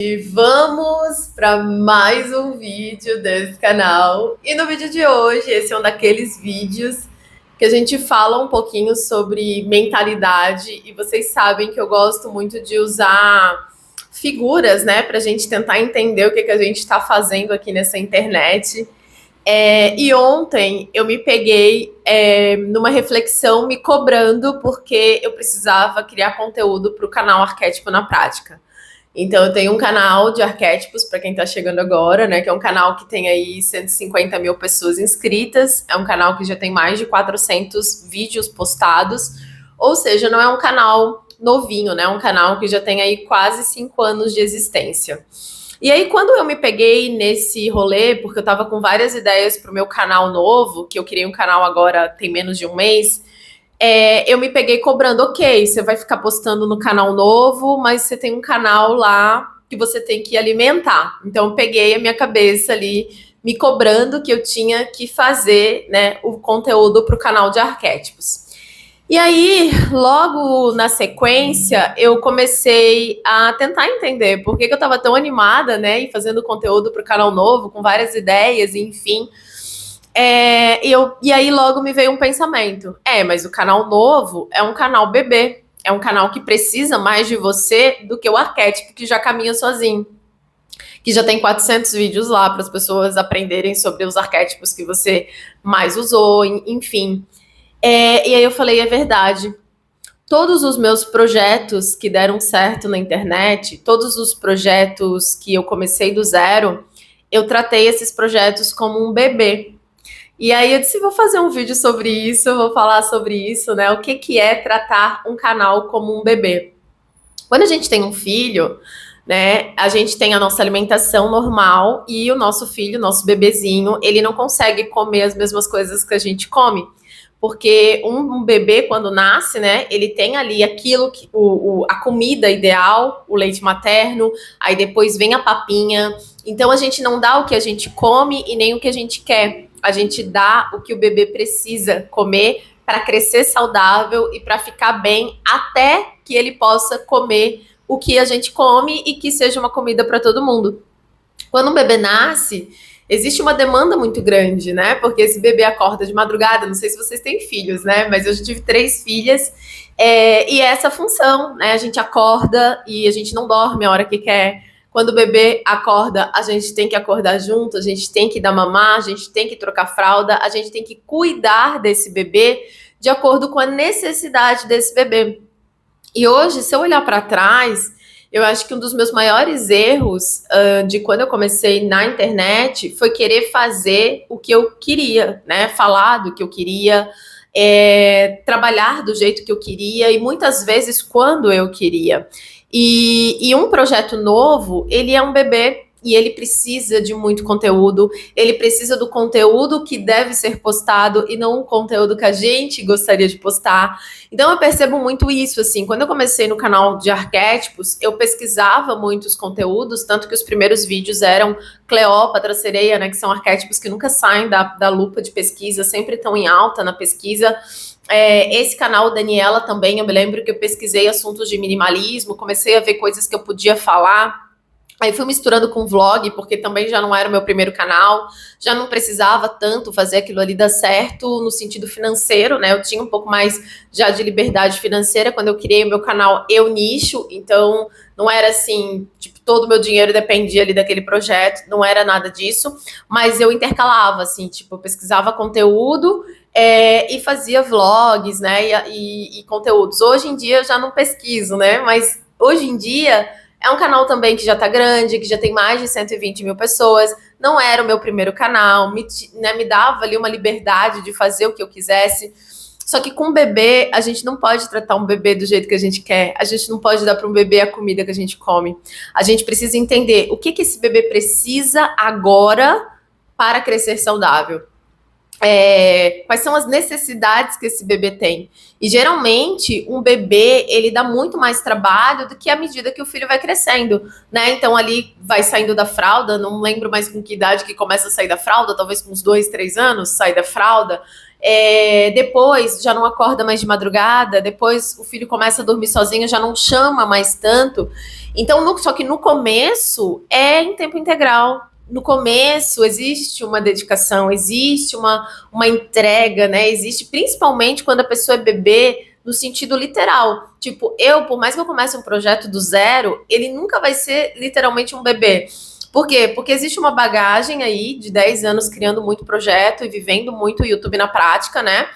E vamos para mais um vídeo desse canal. E no vídeo de hoje, esse é um daqueles vídeos que a gente fala um pouquinho sobre mentalidade. E vocês sabem que eu gosto muito de usar figuras, né, para a gente tentar entender o que a gente está fazendo aqui nessa internet. E ontem eu me peguei numa reflexão me cobrando porque eu precisava criar conteúdo para o canal Arquétipo na Prática. Então, eu tenho um canal de arquétipos, para quem está chegando agora, né? Que é um canal que tem aí 150 mil pessoas inscritas. É um canal que já tem mais de 400 vídeos postados. Ou seja, não é um canal novinho, né? É um canal que já tem aí quase 5 anos de existência. E aí, quando eu me peguei nesse rolê, porque eu estava com várias ideias para o meu canal novo, que eu criei um canal agora tem menos de um mês, eu me peguei cobrando, ok, você vai ficar postando no canal novo, mas você tem um canal lá que você tem que alimentar. Então, eu peguei a minha cabeça ali, me cobrando que eu tinha que fazer, né, o conteúdo para o canal de arquétipos. E aí, logo na sequência, eu comecei a tentar entender por que eu estava tão animada, né, e fazendo conteúdo para o canal novo, com várias ideias, enfim. E aí logo me veio um pensamento. Mas o canal novo é um canal bebê. É um canal que precisa mais de você do que o arquétipo que já caminha sozinho. Que já tem 400 vídeos lá para as pessoas aprenderem sobre os arquétipos que você mais usou, enfim. E aí eu falei, é verdade. Todos os meus projetos que deram certo na internet, todos os projetos que eu comecei do zero, eu tratei esses projetos como um bebê. E aí eu disse, vou fazer um vídeo sobre isso, vou falar sobre isso, né? O que é tratar um canal como um bebê. Quando a gente tem um filho, né, a gente tem a nossa alimentação normal e o nosso filho, nosso bebezinho, ele não consegue comer as mesmas coisas que a gente come. Porque um bebê, quando nasce, né, ele tem ali aquilo, a comida ideal, o leite materno, aí depois vem a papinha. Então a gente não dá o que a gente come e nem o que a gente quer. A gente dá o que o bebê precisa comer para crescer saudável e para ficar bem até que ele possa comer o que a gente come e que seja uma comida para todo mundo. Quando um bebê nasce, existe uma demanda muito grande, né? Porque esse bebê acorda de madrugada, não sei se vocês têm filhos, né? Mas eu já tive 3 filhas, e é essa função, né? A gente acorda e a gente não dorme a hora que quer. Quando o bebê acorda, a gente tem que acordar junto, a gente tem que dar mamar, a gente tem que trocar fralda, a gente tem que cuidar desse bebê de acordo com a necessidade desse bebê. E hoje, se eu olhar para trás, eu acho que um dos meus maiores erros de quando eu comecei na internet foi querer fazer o que eu queria, né? Falar do que eu queria, trabalhar do jeito que eu queria e muitas vezes quando eu queria. E um projeto novo, ele é um bebê e ele precisa de muito conteúdo, ele precisa do conteúdo que deve ser postado e não o conteúdo que a gente gostaria de postar. Então eu percebo muito isso, assim, quando eu comecei no canal de arquétipos, eu pesquisava muitos conteúdos, tanto que os primeiros vídeos eram Cleópatra, Sereia, né, que são arquétipos que nunca saem da lupa de pesquisa, sempre estão em alta na pesquisa. Esse canal, Daniela, também, eu me lembro que eu pesquisei assuntos de minimalismo, comecei a ver coisas que eu podia falar. Aí fui misturando com vlog, porque também já não era o meu primeiro canal, já não precisava tanto fazer aquilo ali dar certo no sentido financeiro, né? Eu tinha um pouco mais já de liberdade financeira quando eu criei o meu canal Eu Nicho, então não era assim, tipo, todo o meu dinheiro dependia ali daquele projeto, não era nada disso, mas eu intercalava, assim, tipo, eu pesquisava conteúdo e fazia vlogs, né? E conteúdos. Hoje em dia eu já não pesquiso, né? Mas hoje em dia é um canal também que já tá grande, que já tem mais de 120 mil pessoas. Não era o meu primeiro canal, me dava ali uma liberdade de fazer o que eu quisesse. Só que com um bebê, a gente não pode tratar um bebê do jeito que a gente quer. A gente não pode dar para um bebê a comida que a gente come. A gente precisa entender o que esse bebê precisa agora para crescer saudável. Quais são as necessidades que esse bebê tem. E geralmente um bebê ele dá muito mais trabalho do que à medida que o filho vai crescendo, né? Então ali vai saindo da fralda, não lembro mais com que idade que começa a sair da fralda, talvez com uns 2, 3 anos sai da fralda. Depois já não acorda mais de madrugada, depois o filho começa a dormir sozinho, já não chama mais tanto. Então, só que no começo é em tempo integral. No começo existe uma dedicação, existe uma entrega, né? Existe principalmente quando a pessoa é bebê, no sentido literal. Tipo, por mais que eu comece um projeto do zero, ele nunca vai ser literalmente um bebê. Por quê? Porque existe uma bagagem aí de 10 anos criando muito projeto e vivendo muito o YouTube na prática, né?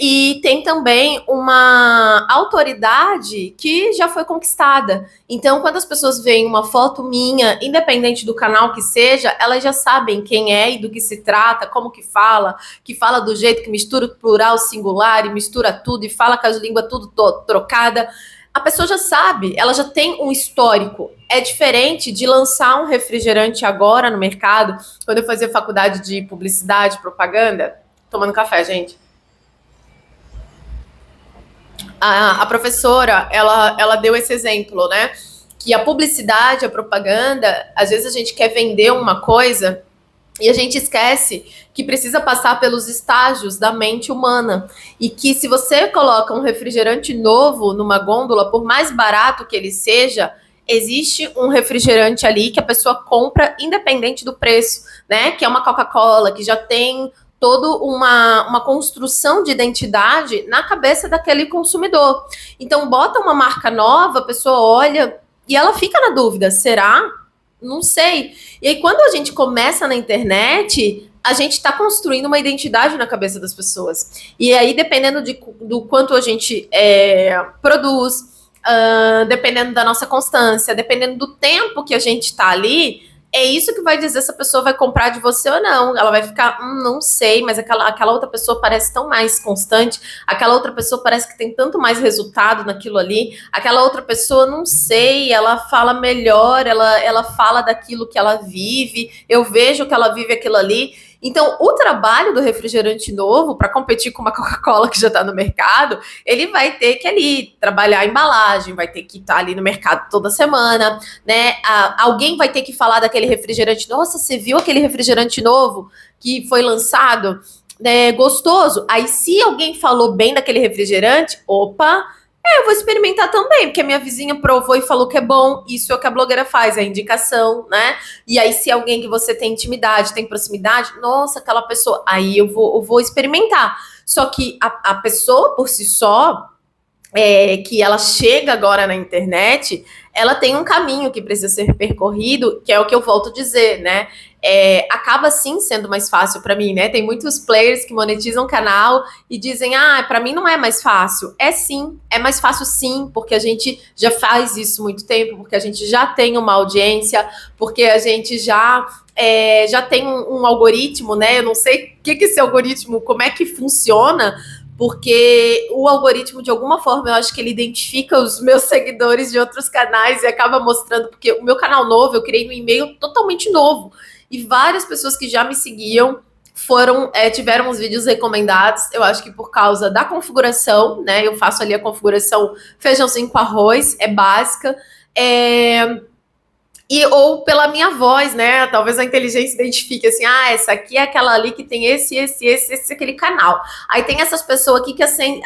E tem também uma autoridade que já foi conquistada. Então, quando as pessoas veem uma foto minha, independente do canal que seja, elas já sabem quem é e do que se trata, como que fala do jeito que mistura plural, singular e mistura tudo e fala com as línguas tudo trocada. A pessoa já sabe, ela já tem um histórico. É diferente de lançar um refrigerante agora no mercado. Quando eu fazia faculdade de publicidade, propaganda, tomando café, gente. A professora, ela deu esse exemplo, né? Que a publicidade, a propaganda, às vezes a gente quer vender uma coisa e a gente esquece que precisa passar pelos estágios da mente humana. E que se você coloca um refrigerante novo numa gôndola, por mais barato que ele seja, existe um refrigerante ali que a pessoa compra independente do preço, né? Que é uma Coca-Cola, que já tem toda uma construção de identidade na cabeça daquele consumidor. Então, bota uma marca nova, a pessoa olha e ela fica na dúvida, será? Não sei. E aí, quando a gente começa na internet, a gente está construindo uma identidade na cabeça das pessoas. E aí, dependendo do quanto a gente produz, dependendo da nossa constância, dependendo do tempo que a gente está ali, é isso que vai dizer se a pessoa vai comprar de você ou não. Ela vai ficar, não sei, mas aquela outra pessoa parece tão mais constante, aquela outra pessoa parece que tem tanto mais resultado naquilo ali, aquela outra pessoa, não sei, ela fala melhor, ela fala daquilo que ela vive, eu vejo que ela vive aquilo ali. Então, o trabalho do refrigerante novo, para competir com uma Coca-Cola que já está no mercado, ele vai ter que ali trabalhar a embalagem, vai ter que estar ali no mercado toda semana, né? Alguém vai ter que falar daquele refrigerante. Nossa, você viu aquele refrigerante novo que foi lançado? Gostoso. Aí, se alguém falou bem daquele refrigerante, opa, eu vou experimentar também, porque a minha vizinha provou e falou que é bom. Isso é o que a blogueira faz, é a indicação, né? E aí, se alguém que você tem intimidade, tem proximidade, nossa, aquela pessoa, aí eu vou experimentar. Só que a pessoa por si só, que ela chega agora na internet, ela tem um caminho que precisa ser percorrido, que é o que eu volto a dizer, né? Acaba sim sendo mais fácil para mim, né? Tem muitos players que monetizam o canal e dizem, para mim não é mais fácil. Sim, é mais fácil sim, porque a gente já faz isso há muito tempo, porque a gente já tem uma audiência, porque a gente já tem um algoritmo, né? Eu não sei o que esse algoritmo, como é que funciona, porque o algoritmo, de alguma forma, eu acho que ele identifica os meus seguidores de outros canais e acaba mostrando, porque o meu canal novo, eu criei um e-mail totalmente novo, e várias pessoas que já me seguiam tiveram os vídeos recomendados, eu acho que por causa da configuração, né, eu faço ali a configuração feijãozinho com arroz, é básica, ou pela minha voz, né? Talvez a inteligência identifique assim, essa aqui é aquela ali que tem esse, aquele canal. Aí tem essas pessoas aqui que assim,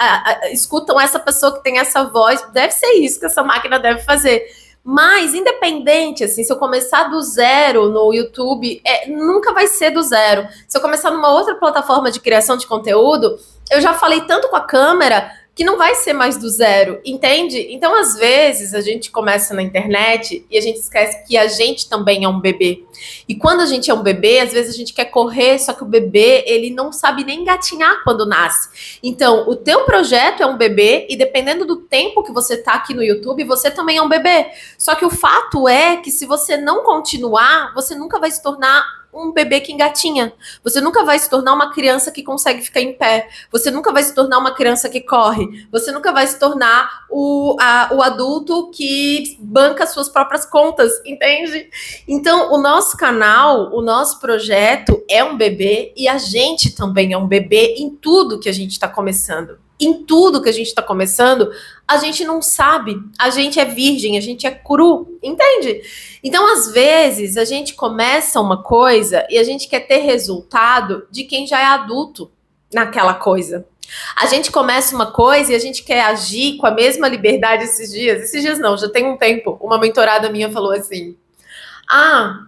escutam essa pessoa que tem essa voz, deve ser isso que essa máquina deve fazer. Mas, independente, assim, se eu começar do zero no YouTube, nunca vai ser do zero. Se eu começar numa outra plataforma de criação de conteúdo, eu já falei tanto com a câmera que não vai ser mais do zero, entende? Então, às vezes, a gente começa na internet e a gente esquece que a gente também é um bebê. E quando a gente é um bebê, às vezes a gente quer correr, só que o bebê, ele não sabe nem engatinhar quando nasce. Então, o teu projeto é um bebê e dependendo do tempo que você tá aqui no YouTube, você também é um bebê. Só que o fato é que se você não continuar, você nunca vai se tornar um bebê que engatinha. Você nunca vai se tornar uma criança que consegue ficar em pé. Você nunca vai se tornar uma criança que corre. Você nunca vai se tornar o adulto que banca suas próprias contas, entende? Então, o nosso canal, o nosso projeto é um bebê e a gente também é um bebê em tudo que a gente está começando. Em tudo que a gente está começando, a gente não sabe, a gente é virgem, a gente é cru, entende? Então, às vezes, a gente começa uma coisa e a gente quer ter resultado de quem já é adulto. naquela coisa. A gente começa uma coisa e a gente quer agir com a mesma liberdade esses dias. Esses dias não, já tem um tempo. Uma mentorada minha falou assim: ah,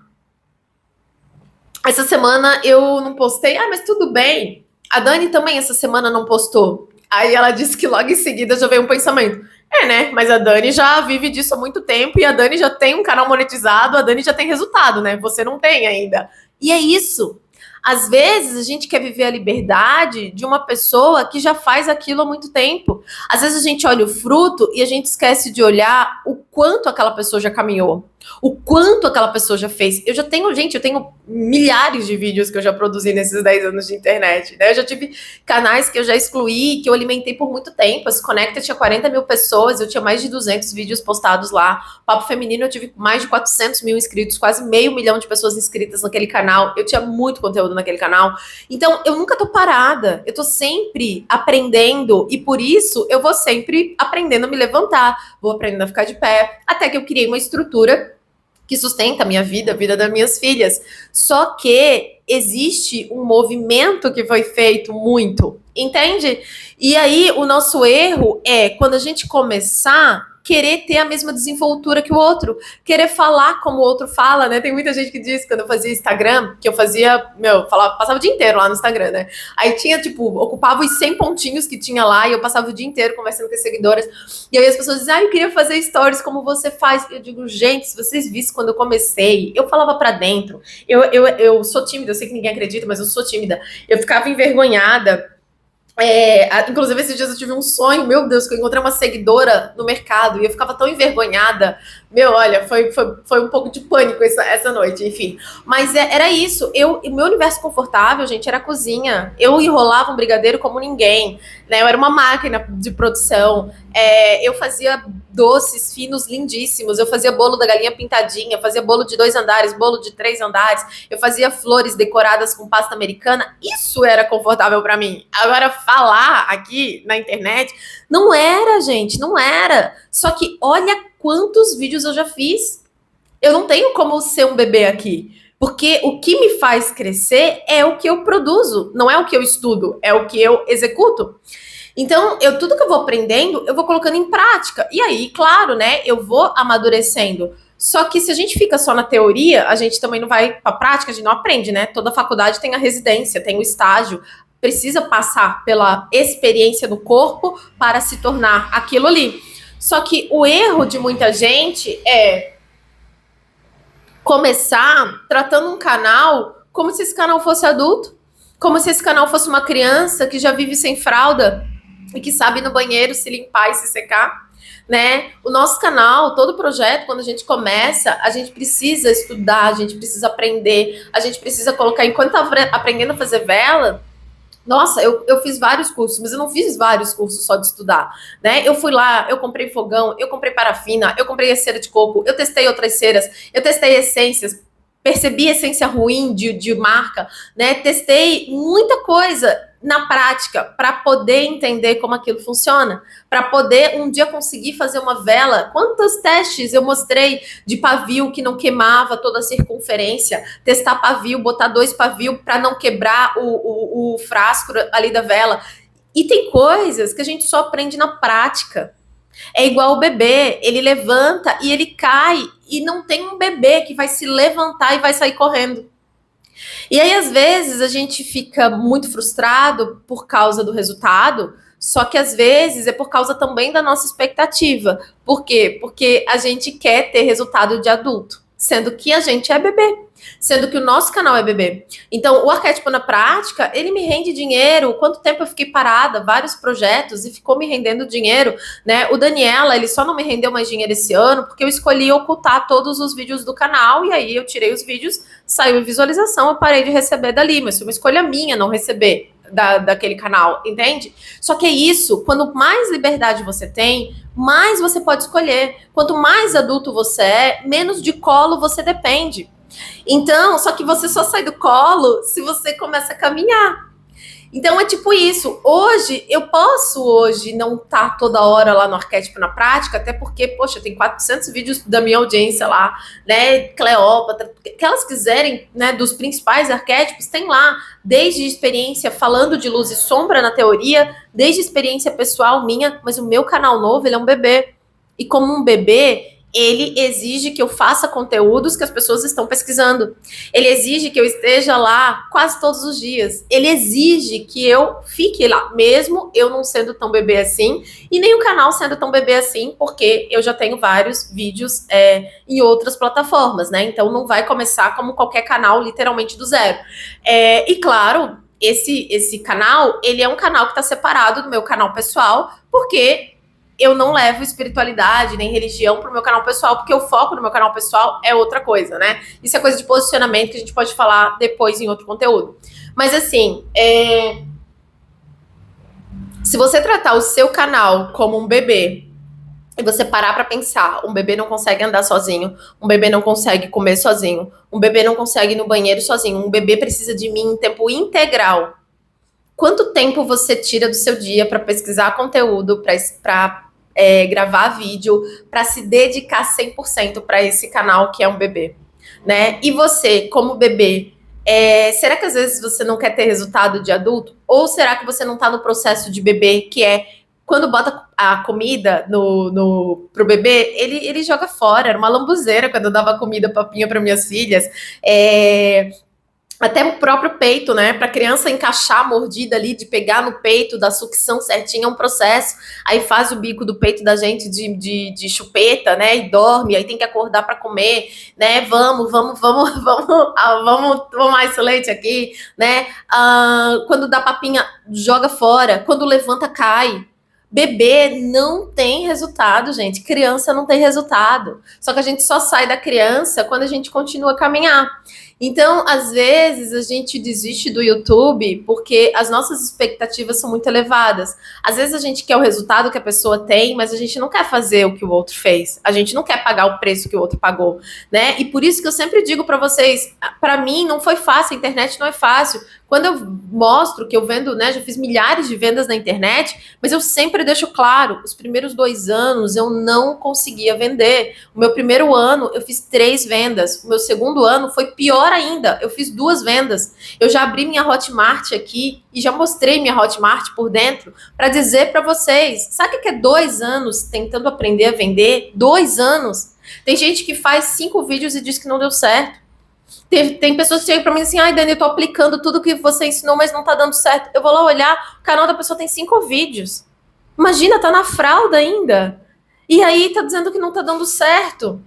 essa semana eu não postei. Ah, mas tudo bem. A Dani também essa semana não postou. Aí ela disse que logo em seguida já veio um pensamento. É, né? Mas a Dani já vive disso há muito tempo e a Dani já tem um canal monetizado, a Dani já tem resultado, né? Você não tem ainda. E é isso. Às vezes a gente quer viver a liberdade de uma pessoa que já faz aquilo há muito tempo. Às vezes a gente olha o fruto e a gente esquece de olhar o quanto aquela pessoa já caminhou, o quanto aquela pessoa já fez. Eu já tenho, gente, eu tenho milhares de vídeos que eu já produzi nesses 10 anos de internet, né? Eu já tive canais que eu já excluí, que eu alimentei por muito tempo. A Se Conecta tinha 40 mil pessoas, eu tinha mais de 200 vídeos postados lá. Papo Feminino eu tive mais de 400 mil inscritos, quase 500 mil de pessoas inscritas naquele canal. Eu tinha muito conteúdo naquele canal. Então, eu nunca tô parada. Eu tô sempre aprendendo e por isso eu vou sempre aprendendo a me levantar, vou aprendendo a ficar de pé, até que eu criei uma estrutura que sustenta a minha vida, a vida das minhas filhas. Só que existe um movimento que foi feito muito, entende? E aí o nosso erro é quando a gente começar querer ter a mesma desenvoltura que o outro, querer falar como o outro fala, né? Tem muita gente que diz, quando eu fazia Instagram, que eu fazia, passava o dia inteiro lá no Instagram, né? Aí tinha, tipo, ocupava os 100 pontinhos que tinha lá e eu passava o dia inteiro conversando com as seguidoras. E aí as pessoas dizem, eu queria fazer stories como você faz. Eu digo, gente, se vocês vissem quando eu comecei, eu falava pra dentro. Eu sou tímida, eu sei que ninguém acredita, mas eu sou tímida. Eu ficava envergonhada. Inclusive, esses dias eu tive um sonho, meu Deus, que eu encontrei uma seguidora no mercado e eu ficava tão envergonhada. Olha, foi um pouco de pânico essa noite, enfim. Mas era isso. Meu universo confortável, gente, era a cozinha. Eu enrolava um brigadeiro como ninguém, né? Eu era uma máquina de produção. Eu fazia doces finos lindíssimos. Eu fazia bolo da galinha pintadinha, fazia bolo de 2 andares, bolo de 3 andares. Eu fazia flores decoradas com pasta americana. Isso era confortável para mim. Agora, falar aqui na internet não era, gente, não era. Só que olha quantos vídeos eu já fiz. Eu não tenho como ser um bebê aqui. Porque o que me faz crescer é o que eu produzo, não é o que eu estudo, é o que eu executo. Então, tudo que eu vou aprendendo, eu vou colocando em prática. E aí, claro, né, eu vou amadurecendo. Só que se a gente fica só na teoria, a gente também não vai para a prática, a gente não aprende, né? Toda faculdade tem a residência, tem o estágio, precisa passar pela experiência no corpo para se tornar aquilo ali. Só que o erro de muita gente é começar tratando um canal como se esse canal fosse adulto, como se esse canal fosse uma criança que já vive sem fralda e que sabe ir no banheiro se limpar e se secar, né? O nosso canal, todo projeto, quando a gente começa, a gente precisa estudar, a gente precisa aprender, a gente precisa colocar, enquanto tá aprendendo a fazer vela. Nossa, eu fiz vários cursos, mas eu não fiz vários cursos só de estudar, né? Eu fui lá, eu comprei fogão, eu comprei parafina, eu comprei cera de coco, eu testei outras ceras, eu testei essências, percebi essência ruim de marca, né? Testei muita coisa na prática para poder entender como aquilo funciona, para poder um dia conseguir fazer uma vela. Quantos testes eu mostrei de pavio que não queimava toda a circunferência, testar pavio, botar 2 pavios para não quebrar o frasco ali da vela. E tem coisas que a gente só aprende na prática. É igual o bebê, ele levanta e ele cai, e não tem um bebê que vai se levantar e vai sair correndo. E aí, às vezes, a gente fica muito frustrado por causa do resultado, só que às vezes é por causa também da nossa expectativa. Por quê? Porque a gente quer ter resultado de adulto, sendo que a gente é bebê, sendo que o nosso canal é bebê. Então, o arquétipo na prática, ele me rende dinheiro. Quanto tempo eu fiquei parada, vários projetos, e ficou me rendendo dinheiro, né? O Daniela, ele só não me rendeu mais dinheiro esse ano porque eu escolhi ocultar todos os vídeos do canal, e aí eu tirei os vídeos, saiu em visualização, eu parei de receber dali, mas foi uma escolha minha não receber daquele canal, entende? Só que é isso, quanto mais liberdade você tem, mais você pode escolher. Quanto mais adulto você é, menos de colo você depende. Então, só que você só sai do colo se você começa a caminhar. Então é tipo isso. Hoje, eu posso não estar toda hora lá no Arquétipo na Prática, até porque, poxa, tem 400 vídeos da minha audiência lá, né? Cleópatra, que elas quiserem, né? Dos principais arquétipos, tem lá, desde experiência falando de luz e sombra na teoria, desde experiência pessoal minha, mas o meu canal novo, ele é um bebê. E como um bebê, ele exige que eu faça conteúdos que as pessoas estão pesquisando. Ele exige que eu esteja lá quase todos os dias. Ele exige que eu fique lá, mesmo eu não sendo tão bebê assim, e nem o canal sendo tão bebê assim, porque eu já tenho vários vídeos em outras plataformas, né? Então não vai começar como qualquer canal, literalmente do zero. E claro, esse canal, ele é um canal que está separado do meu canal pessoal, porque eu não levo espiritualidade nem religião pro meu canal pessoal, porque o foco do meu canal pessoal é outra coisa, né? Isso é coisa de posicionamento que a gente pode falar depois em outro conteúdo. Mas assim, se você tratar o seu canal como um bebê e você parar para pensar, um bebê não consegue andar sozinho, um bebê não consegue comer sozinho, um bebê não consegue ir no banheiro sozinho, um bebê precisa de mim em tempo integral. Quanto tempo você tira do seu dia para pesquisar conteúdo, para gravar vídeo, para se dedicar 100% para esse canal que é um bebê, né? E você, como bebê, será que às vezes você não quer ter resultado de adulto? Ou será que você não está no processo de bebê, que é quando bota a comida pro bebê, ele joga fora. Era uma lambuzeira quando eu dava comida, papinha para minhas filhas. Até o próprio peito, né? Para a criança encaixar a mordida ali, de pegar no peito, da sucção certinha, é um processo. Aí faz o bico do peito da gente de chupeta, né? E dorme, aí tem que acordar para comer, né? Vamos tomar esse leite aqui, né? Quando dá papinha, joga fora. Quando levanta, cai. Bebê não tem resultado, gente. Criança não tem resultado. Só que a gente só sai da criança quando a gente continua a caminhar. Então, às vezes, a gente desiste do YouTube porque as nossas expectativas são muito elevadas. Às vezes, a gente quer o resultado que a pessoa tem, mas a gente não quer fazer o que o outro fez. A gente não quer pagar o preço que o outro pagou, né? E por isso que eu sempre digo para vocês, para mim não foi fácil, a internet não é fácil. Quando eu mostro que eu vendo, né, já fiz milhares de vendas na internet, mas eu sempre deixo claro, os primeiros 2 anos eu não conseguia vender. O meu primeiro ano eu fiz 3 vendas, o meu segundo ano foi pior ainda, eu fiz 2 vendas. Eu já abri minha Hotmart aqui e já mostrei minha Hotmart por dentro para dizer para vocês, sabe o que é 2 anos tentando aprender a vender? 2 anos. Tem gente que faz 5 vídeos e diz que não deu certo. Tem pessoas que chegam pra mim assim, ai, Dani, eu tô aplicando tudo que você ensinou, mas não tá dando certo. Eu vou lá olhar, o canal da pessoa tem 5 vídeos. Imagina, tá na fralda ainda. E aí tá dizendo que não tá dando certo.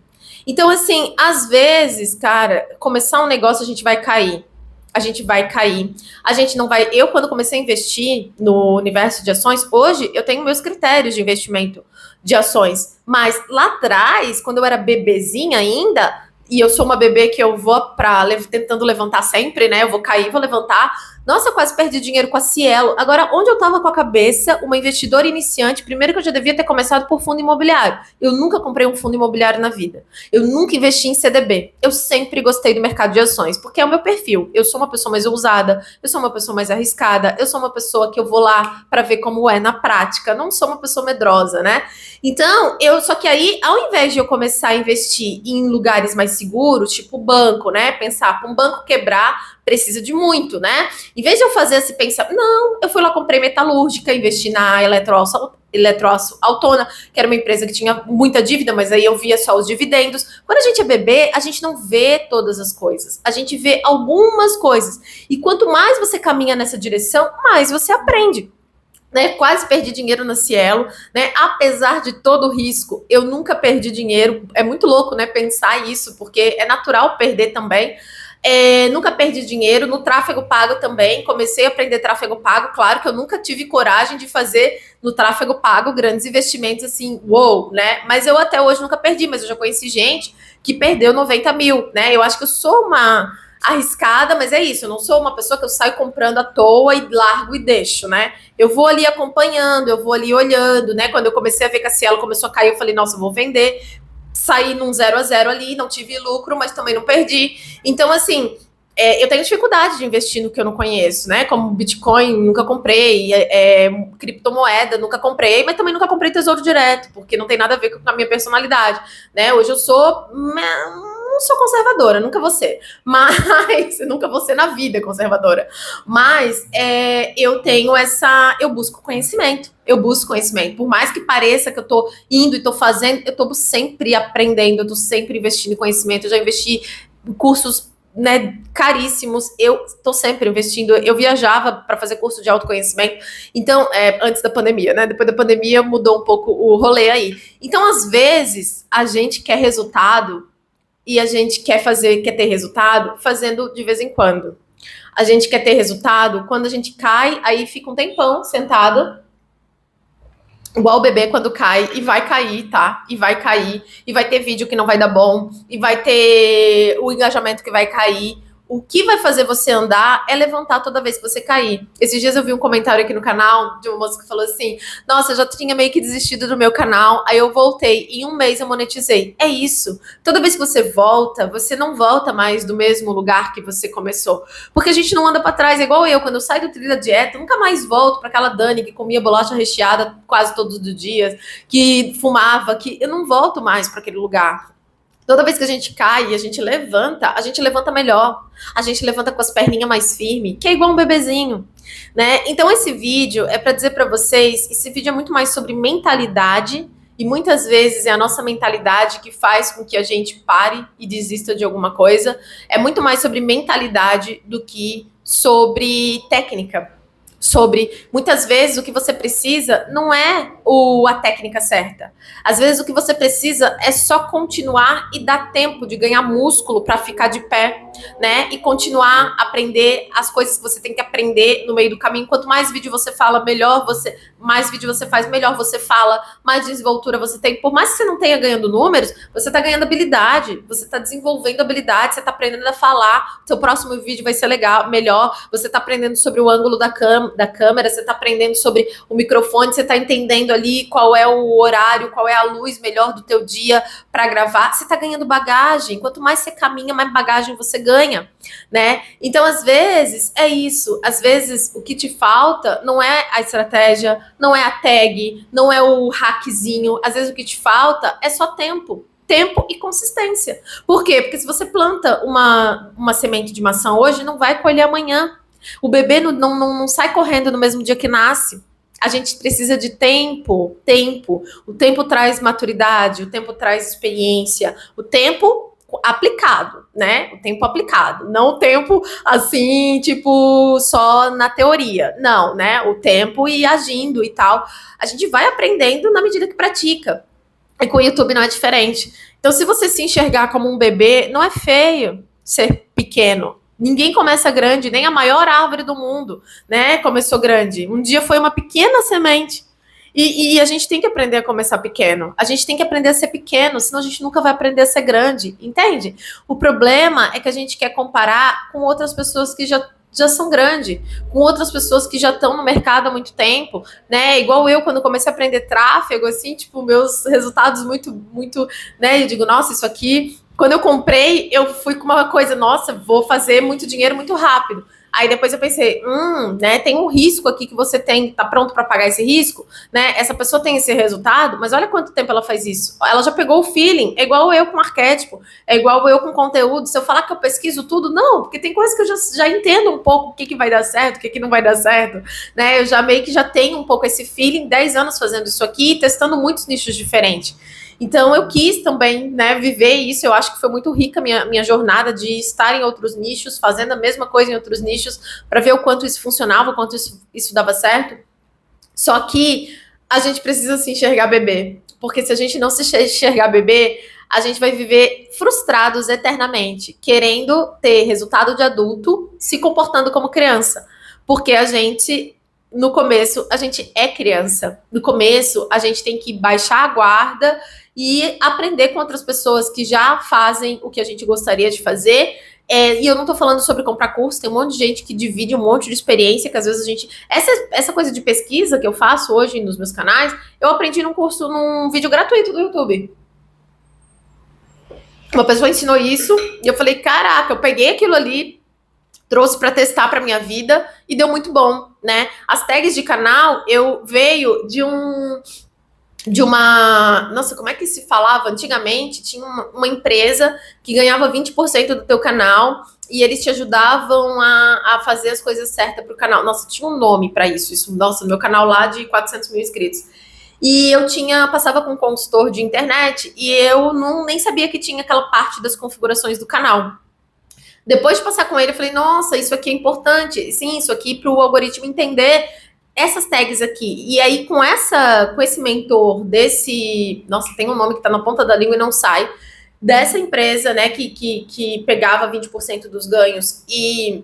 Então, assim, às vezes, cara, começar um negócio a gente vai cair. A gente vai cair. A gente não vai. Eu, quando comecei a investir no universo de ações, hoje eu tenho meus critérios de investimento de ações. Mas lá atrás, quando eu era bebezinha ainda, e eu sou uma bebê que eu vou tentando levantar sempre, né? Eu vou cair, vou levantar. Nossa, eu quase perdi dinheiro com a Cielo. Agora, onde eu tava com a cabeça, uma investidora iniciante, primeiro que eu já devia ter começado por fundo imobiliário. Eu nunca comprei um fundo imobiliário na vida. Eu nunca investi em CDB. Eu sempre gostei do mercado de ações, porque é o meu perfil. Eu sou uma pessoa mais ousada, eu sou uma pessoa mais arriscada, eu sou uma pessoa que eu vou lá para ver como é na prática. Não sou uma pessoa medrosa, né? Então, só que aí, ao invés de eu começar a investir em lugares mais seguros, tipo banco, né? Pensar, para um banco quebrar, precisa de muito, né? Em vez de eu fazer esse pensamento, não, eu fui lá, comprei metalúrgica, investi na Eletroaço Autona, que era uma empresa que tinha muita dívida, mas aí eu via só os dividendos. Quando a gente é bebê, a gente não vê todas as coisas, a gente vê algumas coisas. E quanto mais você caminha nessa direção, mais você aprende. Né, quase perdi dinheiro na Cielo, né? Apesar de todo o risco, eu nunca perdi dinheiro. É muito louco, né? Pensar isso, porque é natural perder também. Nunca perdi dinheiro no tráfego pago também. Comecei a aprender tráfego pago. Claro que eu nunca tive coragem de fazer no tráfego pago grandes investimentos assim, uou, né? Mas eu até hoje nunca perdi. Mas eu já conheci gente que perdeu 90 mil, né? Eu acho que eu sou uma arriscada, mas é isso, eu não sou uma pessoa que eu saio comprando à toa e largo e deixo, né? Eu vou ali acompanhando, eu vou ali olhando, né? Quando eu comecei a ver que a Cielo começou a cair, eu falei, nossa, eu vou vender. Saí num 0 a 0 ali, não tive lucro, mas também não perdi. Então, assim, eu tenho dificuldade de investir no que eu não conheço, né? Como Bitcoin, nunca comprei, criptomoeda, nunca comprei, mas também nunca comprei tesouro direto, porque não tem nada a ver com a minha personalidade, né? Hoje eu sou não sou conservadora, nunca vou ser, mas nunca vou ser na vida conservadora. Mas eu tenho eu busco conhecimento. Eu busco conhecimento. Por mais que pareça que eu tô indo e tô fazendo, eu tô sempre aprendendo, eu tô sempre investindo em conhecimento. Eu já investi em cursos, né, caríssimos. Eu estou sempre investindo. Eu viajava para fazer curso de autoconhecimento. Então, antes da pandemia, né? Depois da pandemia mudou um pouco o rolê aí. Então, às vezes, a gente quer resultado e a gente quer ter resultado fazendo de vez em quando. A gente quer ter resultado quando a gente cai, aí fica um tempão sentado, igual o bebê quando cai, e vai cair, tá? E vai cair, e vai ter vídeo que não vai dar bom, e vai ter o engajamento que vai cair. O que vai fazer você andar é levantar toda vez que você cair. Esses dias eu vi um comentário aqui no canal de uma moça que falou assim: nossa, eu já tinha meio que desistido do meu canal, aí eu voltei, em um mês eu monetizei. É isso. Toda vez que você volta, você não volta mais do mesmo lugar que você começou. Porque a gente não anda para trás, é igual eu, quando eu saio do trilho da dieta, eu nunca mais volto para aquela Dani que comia bolacha recheada quase todos os dias, que fumava, que eu não volto mais para aquele lugar. Toda vez que a gente cai e a gente levanta melhor. A gente levanta com as perninhas mais firmes, que é igual um bebezinho, né? Então esse vídeo é para dizer para vocês, esse vídeo é muito mais sobre mentalidade e muitas vezes é a nossa mentalidade que faz com que a gente pare e desista de alguma coisa. É muito mais sobre mentalidade do que sobre técnica. Muitas vezes o que você precisa não é a técnica certa. Às vezes o que você precisa é só continuar e dar tempo de ganhar músculo para ficar de pé, né? E continuar a aprender as coisas que você tem que aprender no meio do caminho. Quanto mais vídeo você fala, mais vídeo você faz, melhor você fala, mais desenvoltura você tem. Por mais que você não tenha ganhando números, você está ganhando habilidade, você está desenvolvendo habilidade, você está aprendendo a falar. Seu próximo vídeo vai ser legal, melhor. Você está aprendendo sobre o ângulo da câmera, você está aprendendo sobre o microfone, você está entendendo ali qual é o horário, qual é a luz melhor do teu dia para gravar. Você está ganhando bagagem. Quanto mais você caminha, mais bagagem você ganha, né? Então, às vezes, é isso. Às vezes, o que te falta não é a estratégia, não é a tag, não é o hackzinho. Às vezes, o que te falta é só tempo. Tempo e consistência. Por quê? Porque se você planta uma semente de maçã hoje, não vai colher amanhã. O bebê não sai correndo no mesmo dia que nasce. A gente precisa de tempo. O tempo traz maturidade, o tempo traz experiência, o tempo aplicado, né? O tempo aplicado, não o tempo assim, tipo, só na teoria. Não, né? O tempo e agindo e tal. A gente vai aprendendo na medida que pratica. E com o YouTube não é diferente. Então, se você se enxergar como um bebê, não é feio ser pequeno. Ninguém começa grande, nem a maior árvore do mundo, né? Começou grande. Um dia foi uma pequena semente. E a gente tem que aprender a começar pequeno. A gente tem que aprender a ser pequeno, senão a gente nunca vai aprender a ser grande, entende? O problema é que a gente quer comparar com outras pessoas que já são grandes, com outras pessoas que já estão no mercado há muito tempo, né? Igual eu, quando comecei a aprender tráfego, assim, tipo, meus resultados muito, né? Eu digo, nossa, isso aqui. Quando eu comprei, eu fui com uma coisa, nossa, vou fazer muito dinheiro muito rápido. Aí depois eu pensei, né, tem um risco aqui que você tá pronto para pagar esse risco, né? Essa pessoa tem esse resultado, mas olha quanto tempo ela faz isso. Ela já pegou o feeling, é igual eu com arquétipo, é igual eu com conteúdo. Se eu falar que eu pesquiso tudo, não, porque tem coisas que eu já entendo um pouco o que vai dar certo, o que não vai dar certo, né? Eu já meio que já tenho um pouco esse feeling, 10 anos fazendo isso aqui, testando muitos nichos diferentes. Então eu quis também, né, viver isso. Eu acho que foi muito rica a minha jornada de estar em outros nichos, fazendo a mesma coisa em outros nichos, para ver o quanto isso funcionava, o quanto isso dava certo. Só que a gente precisa se enxergar bebê, porque se a gente não se enxergar bebê, a gente vai viver frustrados eternamente, querendo ter resultado de adulto, se comportando como criança. Porque no começo, a gente é criança. No começo, a gente tem que baixar a guarda e aprender com outras pessoas que já fazem o que a gente gostaria de fazer. E eu não tô falando sobre comprar curso, tem um monte de gente que divide um monte de experiência, que às vezes a gente... Essa coisa de pesquisa que eu faço hoje nos meus canais, eu aprendi num vídeo gratuito do YouTube. Uma pessoa ensinou isso, e eu falei, caraca, eu peguei aquilo ali, trouxe para testar para minha vida e deu muito bom, né? As tags de canal, veio de uma... Nossa, como é que se falava? Antigamente tinha uma empresa que ganhava 20% do teu canal e eles te ajudavam a fazer as coisas certas pro canal. Nossa, tinha um nome para isso. Nossa, meu canal lá de 400 mil inscritos. E eu passava com um consultor de internet e eu nem sabia que tinha aquela parte das configurações do canal. Depois de passar com ele, eu falei, nossa, isso aqui é importante. Sim, isso aqui para o algoritmo entender essas tags aqui. E aí, com esse mentor desse... Nossa, tem um nome que tá na ponta da língua e não sai. Dessa empresa, né, que pegava 20% dos ganhos e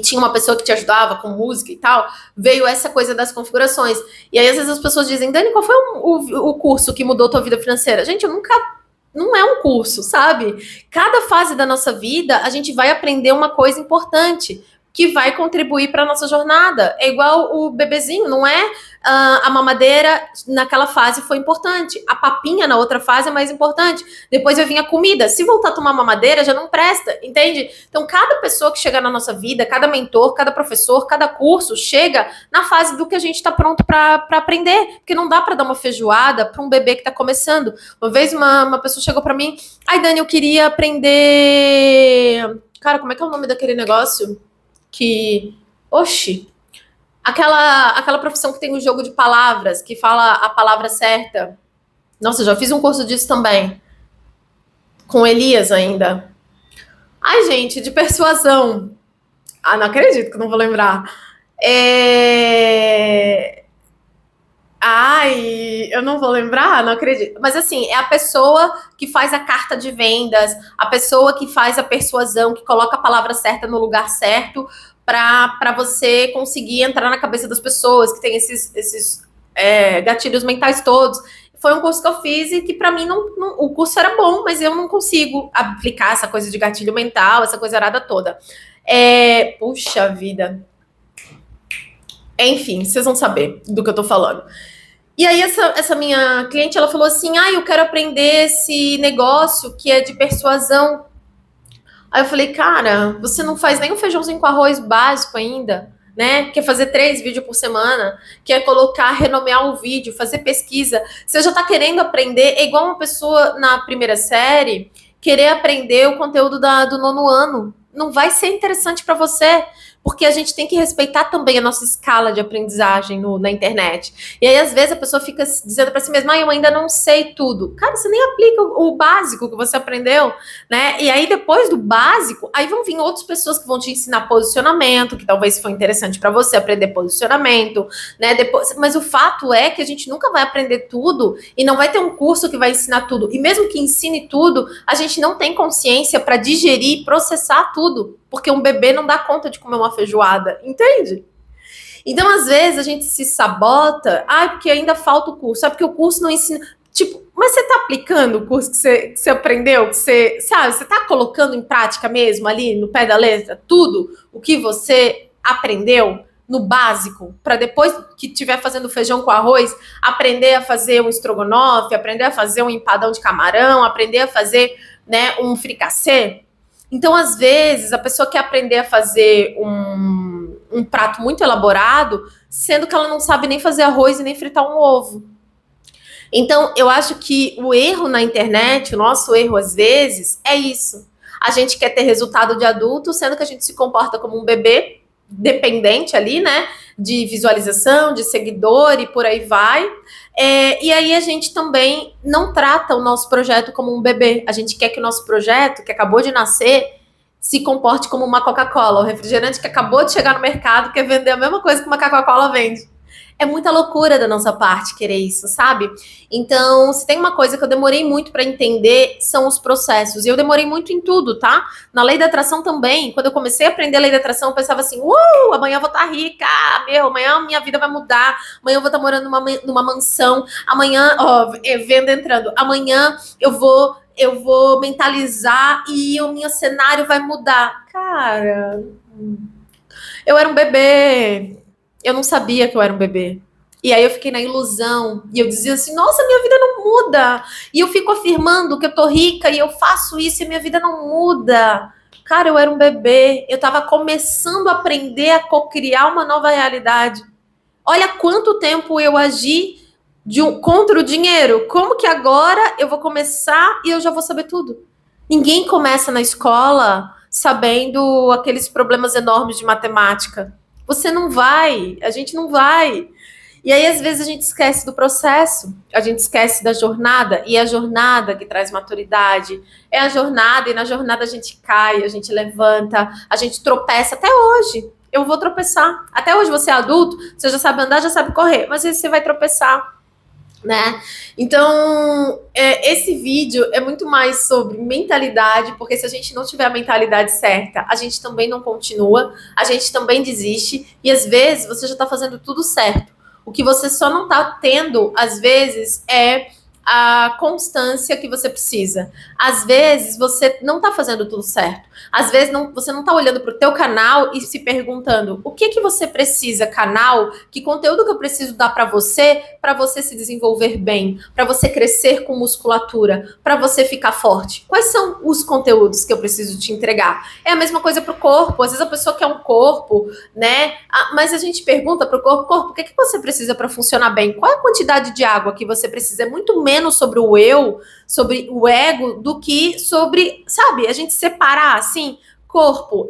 tinha uma pessoa que te ajudava com música e tal, veio essa coisa das configurações. E aí, às vezes, as pessoas dizem, Dani, qual foi o curso que mudou tua vida financeira? Gente, eu nunca... Não é um curso, sabe? Cada fase da nossa vida, a gente vai aprender uma coisa importante que vai contribuir para a nossa jornada. É igual o bebezinho, não é? A mamadeira naquela fase foi importante. A papinha na outra fase é mais importante. Depois vai vir a comida. Se voltar a tomar mamadeira, já não presta, entende? Então, cada pessoa que chega na nossa vida, cada mentor, cada professor, cada curso, chega na fase do que a gente está pronto para aprender. Porque não dá para dar uma feijoada para um bebê que está começando. Uma vez uma pessoa chegou para mim, ai, Dani, eu queria aprender... Cara, como é que é o nome daquele negócio? Oxi, aquela profissão que tem um jogo de palavras, que fala a palavra certa. Nossa, eu já fiz um curso disso também. Com Elias ainda. Ai, gente, de persuasão. Ah, não acredito que não vou lembrar. Ai, eu não vou lembrar, não acredito. Mas assim, é a pessoa que faz a carta de vendas, a pessoa que faz a persuasão, que coloca a palavra certa no lugar certo para você conseguir entrar na cabeça das pessoas, que tem esses gatilhos mentais todos. Foi um curso que eu fiz e que para mim o curso era bom, mas eu não consigo aplicar essa coisa de gatilho mental, essa coisa arada toda. Puxa vida. Enfim, vocês vão saber do que eu tô falando. E aí essa minha cliente, ela falou assim, eu quero aprender esse negócio que é de persuasão. Aí eu falei, cara, você não faz nem um feijãozinho com arroz básico ainda, né? Quer fazer 3 vídeos por semana, quer renomear o vídeo, fazer pesquisa. Você já tá querendo aprender, é igual uma pessoa na primeira série querer aprender o conteúdo do 9º ano. Não vai ser interessante para você, porque a gente tem que respeitar também a nossa escala de aprendizagem na internet. E aí, às vezes, a pessoa fica dizendo para si mesma, eu ainda não sei tudo. Cara, você nem aplica o básico que você aprendeu, né? E aí, depois do básico, aí vão vir outras pessoas que vão te ensinar posicionamento, que talvez foi interessante para você aprender posicionamento, né? Mas o fato é que a gente nunca vai aprender tudo e não vai ter um curso que vai ensinar tudo. E mesmo que ensine tudo, a gente não tem consciência para digerir e processar tudo. Porque um bebê não dá conta de comer uma feijoada, entende? Então, às vezes, a gente se sabota, porque ainda falta o curso, porque o curso não ensina... Tipo, mas você tá aplicando o curso que você aprendeu, que você tá colocando em prática mesmo, ali no pé da letra, tudo o que você aprendeu no básico, para depois que estiver fazendo feijão com arroz, aprender a fazer um estrogonofe, aprender a fazer um empadão de camarão, aprender a fazer, né, um fricassê? Então, às vezes, a pessoa quer aprender a fazer um prato muito elaborado, sendo que ela não sabe nem fazer arroz e nem fritar um ovo. Então, eu acho que o erro na internet, o nosso erro, às vezes, é isso. A gente quer ter resultado de adulto, sendo que a gente se comporta como um bebê dependente ali, né? De visualização, de seguidor e por aí vai. E aí a gente também não trata o nosso projeto como um bebê. A gente quer que o nosso projeto, que acabou de nascer, se comporte como uma Coca-Cola. O refrigerante que acabou de chegar no mercado quer vender a mesma coisa que uma Coca-Cola vende. É muita loucura da nossa parte querer isso, sabe? Então, se tem uma coisa que eu demorei muito para entender, são os processos. E eu demorei muito em tudo, tá? Na lei da atração também. Quando eu comecei a aprender a lei da atração, eu pensava assim, amanhã eu vou estar rica, amanhã minha vida vai mudar, amanhã eu vou estar morando numa mansão, amanhã, venda entrando, amanhã eu vou mentalizar e o meu cenário vai mudar. Cara, eu era um bebê. Eu não sabia que eu era um bebê. E aí eu fiquei na ilusão. E eu dizia assim, nossa, minha vida não muda. E eu fico afirmando que eu tô rica e eu faço isso e minha vida não muda. Cara, eu era um bebê, eu estava começando a aprender a co-criar uma nova realidade. Olha quanto tempo eu agi contra o dinheiro. Como que agora eu vou começar e eu já vou saber tudo? Ninguém começa na escola sabendo aqueles problemas enormes de matemática. Você não vai, a gente não vai. E aí, às vezes, a gente esquece do processo, a gente esquece da jornada, e é a jornada que traz maturidade. É a jornada, e na jornada a gente cai, a gente levanta, a gente tropeça. Até hoje, eu vou tropeçar. Até hoje você é adulto, você já sabe andar, já sabe correr, mas você vai tropeçar, né? Então, esse vídeo é muito mais sobre mentalidade, porque se a gente não tiver a mentalidade certa, a gente também não continua, a gente também desiste, e às vezes você já está fazendo tudo certo. O que você só não está tendo, às vezes, é a constância que você precisa. Às vezes, você não está fazendo tudo certo. Às vezes, você não está olhando para o teu canal e se perguntando o que você precisa, canal, que conteúdo que eu preciso dar para você se desenvolver bem, para você crescer com musculatura, para você ficar forte. Quais são os conteúdos que eu preciso te entregar? É a mesma coisa para o corpo. Às vezes a pessoa quer um corpo, né? Mas a gente pergunta para o corpo, o que você precisa para funcionar bem? Qual é a quantidade de água que você precisa? É muito menos sobre o eu, sobre o ego, do que sobre, sabe, a gente separar, assim, corpo.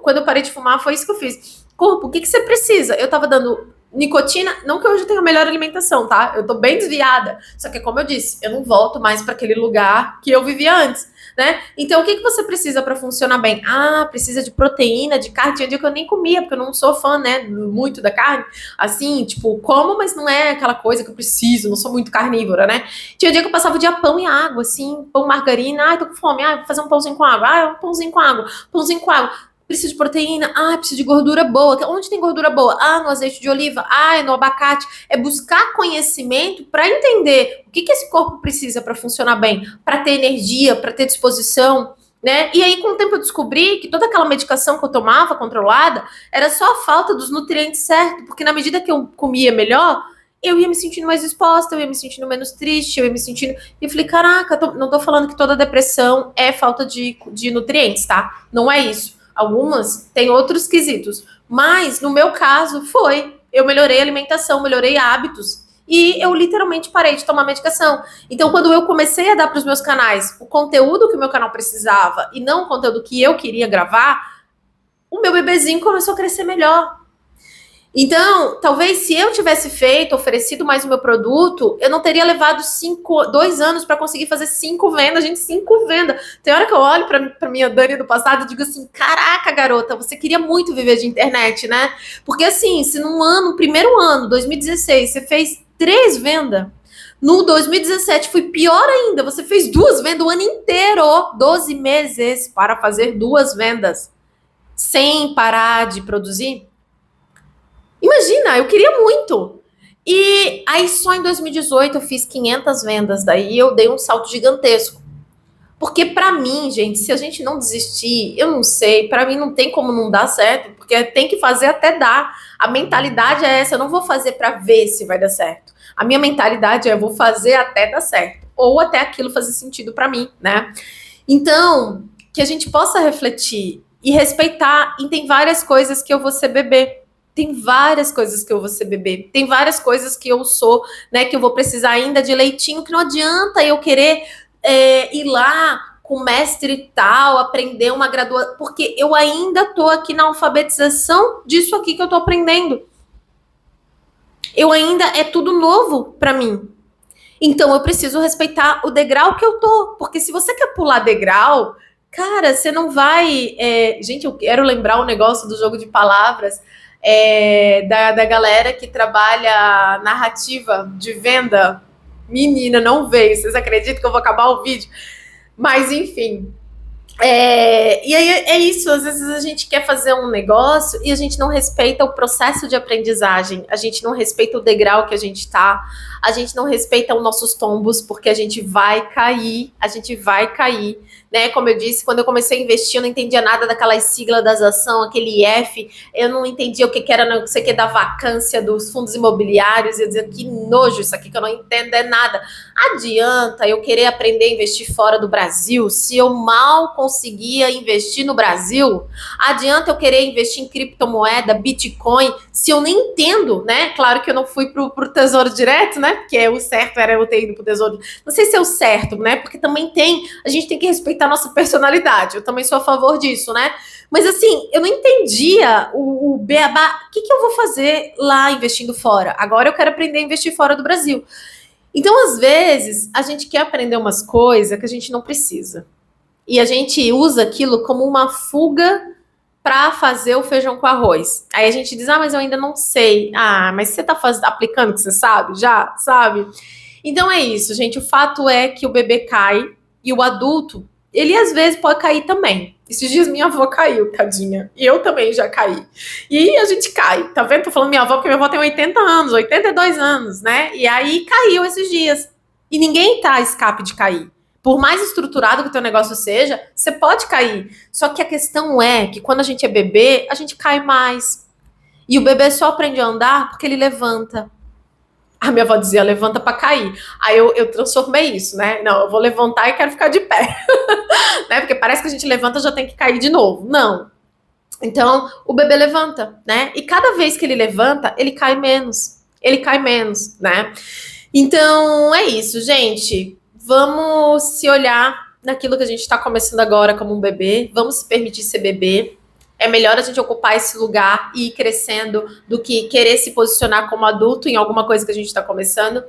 Quando eu parei de fumar, foi isso que eu fiz. Corpo, o que você precisa? Eu tava dando nicotina, não que hoje eu tenha a melhor alimentação, tá? Eu tô bem desviada. Só que, como eu disse, eu não volto mais para aquele lugar que eu vivia antes, né? Então, o que você precisa para funcionar bem? Ah, precisa de proteína, de carne. Tinha dia que eu nem comia, porque eu não sou fã, né, muito da carne. Assim, tipo, como, mas não é aquela coisa que eu preciso, não sou muito carnívora, né? Tinha dia que eu passava o dia pão e água, assim, pão, margarina. Ai, tô com fome. Ai, vou fazer um pãozinho com água. Ai, um pãozinho com água. Pãozinho com água. Preciso de proteína, preciso de gordura boa. Onde tem gordura boa? No azeite de oliva, no abacate. É buscar conhecimento para entender o que esse corpo precisa para funcionar bem, para ter energia, para ter disposição, né? E aí, com o tempo, eu descobri que toda aquela medicação que eu tomava controlada era só a falta dos nutrientes certos, porque na medida que eu comia melhor, eu ia me sentindo mais disposta, eu ia me sentindo menos triste, eu ia me sentindo. E eu falei, caraca, não tô falando que toda depressão é falta de nutrientes, tá? Não é isso. Algumas têm outros quesitos. Mas, no meu caso, foi. Eu melhorei a alimentação, melhorei hábitos. E eu literalmente parei de tomar medicação. Então, quando eu comecei a dar para os meus canais o conteúdo que o meu canal precisava e não o conteúdo que eu queria gravar, o meu bebezinho começou a crescer melhor. Então, talvez se eu tivesse oferecido mais o meu produto, eu não teria levado 2 anos para conseguir fazer 5 vendas, gente, 5 vendas. Tem hora que eu olho para minha Dani do passado e digo assim, caraca, garota, você queria muito viver de internet, né? Porque assim, se no primeiro ano, 2016, você fez 3 vendas, no 2017 foi pior ainda, você fez 2 vendas o ano inteiro, 12 meses para fazer 2 vendas, sem parar de produzir. Imagina, eu queria muito. E aí só em 2018 eu fiz 500 vendas, daí eu dei um salto gigantesco. Porque para mim, gente, se a gente não desistir, eu não sei, para mim não tem como não dar certo, porque tem que fazer até dar. A mentalidade é essa, eu não vou fazer para ver se vai dar certo. A minha mentalidade é eu vou fazer até dar certo, ou até aquilo fazer sentido para mim, né? Então, que a gente possa refletir e respeitar, e tem várias coisas que eu vou ser bebê. Tem várias coisas que eu vou ser bebê. Tem várias coisas que eu sou, né? Que eu vou precisar ainda de leitinho, que não adianta eu querer ir lá com mestre e tal, aprender uma graduação, porque eu ainda tô aqui na alfabetização disso aqui que eu tô aprendendo. Eu ainda é tudo novo para mim. Então eu preciso respeitar o degrau que eu tô, porque se você quer pular degrau, cara, você não vai. Gente, eu quero lembrar o negócio do jogo de palavras. Da galera que trabalha narrativa de venda. Menina, não veio. Vocês acreditam que eu vou acabar o vídeo? Mas, enfim. E aí é isso. Às vezes a gente quer fazer um negócio e a gente não respeita o processo de aprendizagem. A gente não respeita o degrau que a gente tá. A gente não respeita os nossos tombos, porque a gente vai cair. A gente vai cair. né? Como eu disse, quando eu comecei a investir, eu não entendia nada daquelas siglas das ações, aquele IF, eu não entendia o que era, não sei o que, da vacância dos fundos imobiliários, eu dizia, que nojo isso aqui, que eu não entendo é nada. Adianta eu querer aprender a investir fora do Brasil, se eu mal conseguia investir no Brasil? Adianta eu querer investir em criptomoeda, Bitcoin, se eu nem entendo, né? Claro que eu não fui pro Tesouro Direto, né? Porque o certo era eu ter ido pro Tesouro. Não sei se é o certo, né? Porque também a gente tem que respeitar a nossa personalidade. Eu também sou a favor disso, né? Mas assim, eu não entendia o beabá. O que eu vou fazer lá investindo fora? Agora eu quero aprender a investir fora do Brasil. Então, às vezes, a gente quer aprender umas coisas que a gente não precisa. E a gente usa aquilo como uma fuga para fazer o feijão com arroz. Aí a gente diz, mas eu ainda não sei. Mas você tá aplicando o que você sabe? Já, sabe? Então é isso, gente. O fato é que o bebê cai e o adulto, ele às vezes pode cair também. Esses dias minha avó caiu, tadinha. E eu também já caí. E a gente cai. Tá vendo? Tô falando minha avó porque minha avó tem 80 anos, 82 anos, né? E aí caiu esses dias. E ninguém tá a escape de cair. Por mais estruturado que o teu negócio seja, você pode cair. Só que a questão é que quando a gente é bebê, a gente cai mais. E o bebê só aprende a andar porque ele levanta. A minha avó dizia, levanta pra cair. Aí eu transformei isso, né? Não, eu vou levantar e quero ficar de pé. Né? Porque parece que a gente levanta já tem que cair de novo. Não. Então, o bebê levanta, né? E cada vez que ele levanta, ele cai menos. Ele cai menos, né? Então, é isso, gente. Vamos se olhar naquilo que a gente está começando agora como um bebê. Vamos se permitir ser bebê. É melhor a gente ocupar esse lugar e ir crescendo do que querer se posicionar como adulto em alguma coisa que a gente está começando.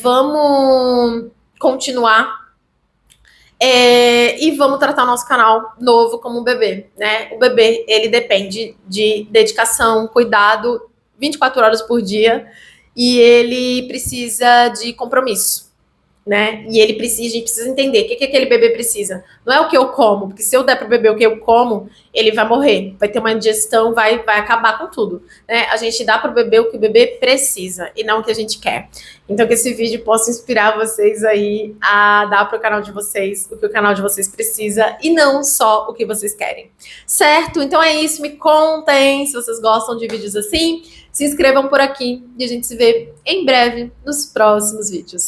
Vamos continuar e vamos tratar o nosso canal novo como um bebê, né? O bebê, ele depende de dedicação, cuidado, 24 horas por dia, e ele precisa de compromisso, né? E a gente precisa entender o que aquele bebê precisa. Não é o que eu como, porque se eu der para o bebê o que eu como, ele vai morrer, vai ter uma indigestão, vai acabar com tudo, né? A gente dá para o bebê o que o bebê precisa e não o que a gente quer. Então que esse vídeo possa inspirar vocês aí a dar para o canal de vocês o que o canal de vocês precisa e não só o que vocês querem. Certo? Então é isso, me contem se vocês gostam de vídeos assim, se inscrevam por aqui e a gente se vê em breve nos próximos vídeos.